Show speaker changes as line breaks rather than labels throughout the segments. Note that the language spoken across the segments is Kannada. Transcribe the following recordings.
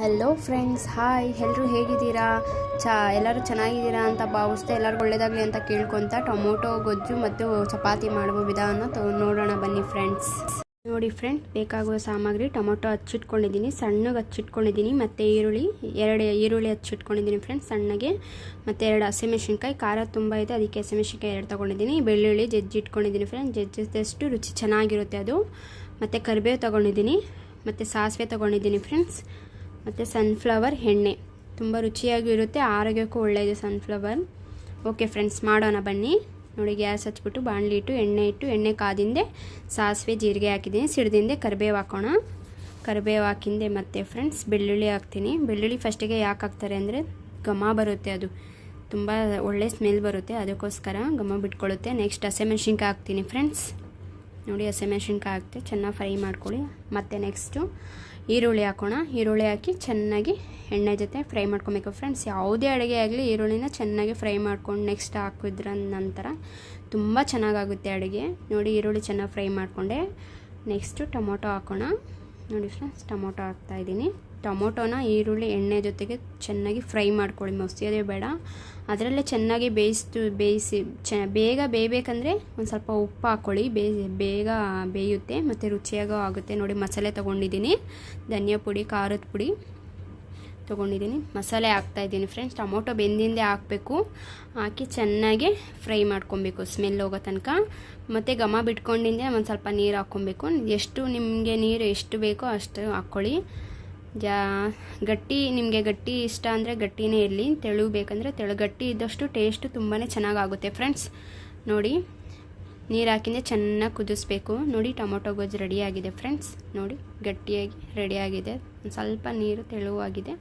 Hello friends, hi. ಎಲ್ಲರೂ ಹೇಗಿದ್ದೀರಾ? ಎಲ್ಲರೂ ಚೆನ್ನಾಗಿದ್ದೀರಾ ಅಂತ ಭಾವಿಸ್ದೆ. ಎಲ್ಲರಿಗೂ ಒಳ್ಳೆಯದಾಗಲಿ ಅಂತ ಕೇಳ್ಕೊತ ಟೊಮೊಟೊ ಗೊಜ್ಜು ಮತ್ತು ಚಪಾತಿ ಮಾಡುವ ವಿಧಾನ ನೋಡೋಣ ಬನ್ನಿ ಫ್ರೆಂಡ್ಸ್. ನೋಡಿ ಫ್ರೆಂಡ್, ಬೇಕಾಗುವ ಸಾಮಗ್ರಿ: ಟೊಮೊಟೊ ಹಚ್ಚಿಟ್ಕೊಂಡಿದ್ದೀನಿ, ಸಣ್ಣಗೆ ಹಚ್ಚಿಟ್ಕೊಂಡಿದ್ದೀನಿ, ಮತ್ತು ಎರಡು ಈರುಳ್ಳಿ ಹಚ್ಚಿಟ್ಕೊಂಡಿದ್ದೀನಿ ಫ್ರೆಂಡ್ಸ್ ಸಣ್ಣಗೆ, ಮತ್ತು 2 ಹಸಿಮೆಣಸಿನ್ಕಾಯಿ. ಖಾರ ತುಂಬ ಇದೆ, ಅದಕ್ಕೆ ಹಸಿಮೆಣಸಿನ್ಕಾಯಿ 2 ತೊಗೊಂಡಿದ್ದೀನಿ. ಬೆಳ್ಳುಳ್ಳಿ ಜಜ್ಜಿಟ್ಕೊಂಡಿದ್ದೀನಿ ಫ್ರೆಂಡ್ಸ್, ಜಜ್ಜಿದಷ್ಟು ರುಚಿ ಚೆನ್ನಾಗಿರುತ್ತೆ ಅದು. ಮತ್ತು ಕರಿಬೇವು ತೊಗೊಂಡಿದ್ದೀನಿ, ಮತ್ತು ಸಾಸಿವೆ ತೊಗೊಂಡಿದ್ದೀನಿ ಫ್ರೆಂಡ್ಸ್, ಮತ್ತು ಸನ್ಫ್ಲವರ್ ಎಣ್ಣೆ. ತುಂಬ ರುಚಿಯಾಗಿರುತ್ತೆ, ಆರೋಗ್ಯಕ್ಕೂ ಒಳ್ಳೆಯದು ಸನ್ಫ್ಲವರ್. ಓಕೆ ಫ್ರೆಂಡ್ಸ್, ಮಾಡೋಣ ಬನ್ನಿ. ನೋಡಿ, ಗ್ಯಾಸ್ ಹಚ್ಬಿಟ್ಟು ಬಾಣಲಿ ಇಟ್ಟು ಎಣ್ಣೆ ಕಾದಿಂದೆ ಸಾಸಿವೆ ಜೀರಿಗೆ ಹಾಕಿದ್ದೀನಿ. ಸಿಡ್ದಿಂದೆ ಕರಿಬೇವು ಹಾಕೋಣ. ಕರಿಬೇವು ಹಾಕಿಂದೆ ಮತ್ತು ಫ್ರೆಂಡ್ಸ್ ಬೆಳ್ಳುಳ್ಳಿ ಹಾಕ್ತೀನಿ. ಬೆಳ್ಳುಳ್ಳಿ ಫಸ್ಟಿಗೆ ಯಾಕೆ ಹಾಕ್ತಾರೆ ಅಂದರೆ ಘಮ ಬರುತ್ತೆ, ಅದು ತುಂಬ ಒಳ್ಳೆ ಸ್ಮೆಲ್ ಬರುತ್ತೆ, ಅದಕ್ಕೋಸ್ಕರ ಘಮ ಬಿಟ್ಕೊಳ್ಳುತ್ತೆ. ನೆಕ್ಸ್ಟ್ ಹಸಿಮೆಣಸಿನ್ಕಾಯಿ ಹಾಕ್ತೀನಿ ಫ್ರೆಂಡ್ಸ್. ನೋಡಿ, ಹಸಿಮೆಣಸಿನ್ಕಾಯಿ ಹಾಕ್ತೆ ಚೆನ್ನಾಗಿ ಫ್ರೈ ಮಾಡ್ಕೊಳ್ಳಿ. ಮತ್ತು ನೆಕ್ಸ್ಟು ಈರುಳ್ಳಿ ಹಾಕೋಣ. ಈರುಳ್ಳಿ ಹಾಕಿ ಚೆನ್ನಾಗಿ ಎಣ್ಣೆ ಜೊತೆ ಫ್ರೈ ಮಾಡ್ಕೊಬೇಕು ಫ್ರೆಂಡ್ಸ್. ಯಾವುದೇ ಅಡುಗೆ ಆಗಲಿ ಈರುಳ್ಳಿನ ಚೆನ್ನಾಗಿ ಫ್ರೈ ಮಾಡ್ಕೊಂಡು ನೆಕ್ಸ್ಟ್ ಹಾಕಿದ್ರ ನಂತರ ತುಂಬ ಚೆನ್ನಾಗಾಗುತ್ತೆ ಅಡುಗೆ. ನೋಡಿ, ಈರುಳ್ಳಿ ಚೆನ್ನಾಗಿ ಫ್ರೈ ಮಾಡಿಕೊಂಡೆ. ನೆಕ್ಸ್ಟು ಟೊಮೊಟೊ ಹಾಕೋಣ. ನೋಡಿ ಫ್ರೆಂಡ್ಸ್, ಟೊಮೊಟೊ ಹಾಕ್ತಾಯಿದ್ದೀನಿ. ಟೊಮೊಟೊನ ಈರುಳ್ಳಿ ಎಣ್ಣೆ ಜೊತೆಗೆ ಚೆನ್ನಾಗಿ ಫ್ರೈ ಮಾಡ್ಕೊಳ್ಳಿ, ಮಸಿಯೋದೇ ಬೇಡ. ಅದರಲ್ಲೇ ಚೆನ್ನಾಗಿ ಬೇಯಿಸಿ ಬೇಗ ಬೇಯಬೇಕಂದ್ರೆ ಒಂದು ಸ್ವಲ್ಪ ಉಪ್ಪು ಹಾಕ್ಕೊಳ್ಳಿ, ಬೇಗ ಬೇಯುತ್ತೆ ಮತ್ತು ರುಚಿಯಾಗೂ ಆಗುತ್ತೆ. ನೋಡಿ, ಮಸಾಲೆ ತೊಗೊಂಡಿದ್ದೀನಿ, ಧನಿಯಾ ಪುಡಿ, ಖಾರದ ಪುಡಿ ತೊಗೊಂಡಿದ್ದೀನಿ, ಮಸಾಲೆ ಹಾಕ್ತಾಯಿದ್ದೀನಿ ಫ್ರೆಂಡ್ಸ್. ಟೊಮೊಟೊ ಬೆಂದಿಂದೆ ಹಾಕಬೇಕು, ಹಾಕಿ ಚೆನ್ನಾಗಿ ಫ್ರೈ ಮಾಡ್ಕೊಬೇಕು ಸ್ಮೆಲ್ ಹೋಗೋ ತನಕ. ಮತ್ತು ಘಮ ಬಿಟ್ಕೊಂಡಿಂದೆ ಒಂದು ಸ್ವಲ್ಪ ನೀರು ಹಾಕ್ಕೊಬೇಕು. ಎಷ್ಟು ನಿಮಗೆ ನೀರು ಎಷ್ಟು ಬೇಕೋ ಅಷ್ಟು ಹಾಕ್ಕೊಳ್ಳಿ. ನಿಮಗೆ ಗಟ್ಟಿ ಇಷ್ಟ ಅಂದರೆ ಗಟ್ಟಿನೇ ಇರಲಿ, ತೆಳು ಬೇಕಂದರೆ ಗಟ್ಟಿ ಇದ್ದಷ್ಟು ಟೇಸ್ಟು ತುಂಬಾ ಚೆನ್ನಾಗಾಗುತ್ತೆ ಫ್ರೆಂಡ್ಸ್. ನೋಡಿ, ನೀರು ಹಾಕಿಂದೆ ಚೆನ್ನಾಗಿ ಕುದಿಸ್ಬೇಕು. ನೋಡಿ, ಟೊಮೊಟೊ ಗೊಜ್ಜು ರೆಡಿಯಾಗಿದೆ ಫ್ರೆಂಡ್ಸ್. ನೋಡಿ, ಗಟ್ಟಿಯಾಗಿ ರೆಡಿಯಾಗಿದೆ. ಒಂದು ಸ್ವಲ್ಪ ನೀರು ತೆಳುವಾಗಿದೆ,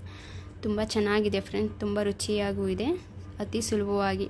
ತುಂಬ ಚೆನ್ನಾಗಿದೆ ಫ್ರೆಂಡ್ಸ್, ತುಂಬ ರುಚಿಯಾಗೂ ಇದೆ, ಅತಿ ಸುಲಭವಾಗಿ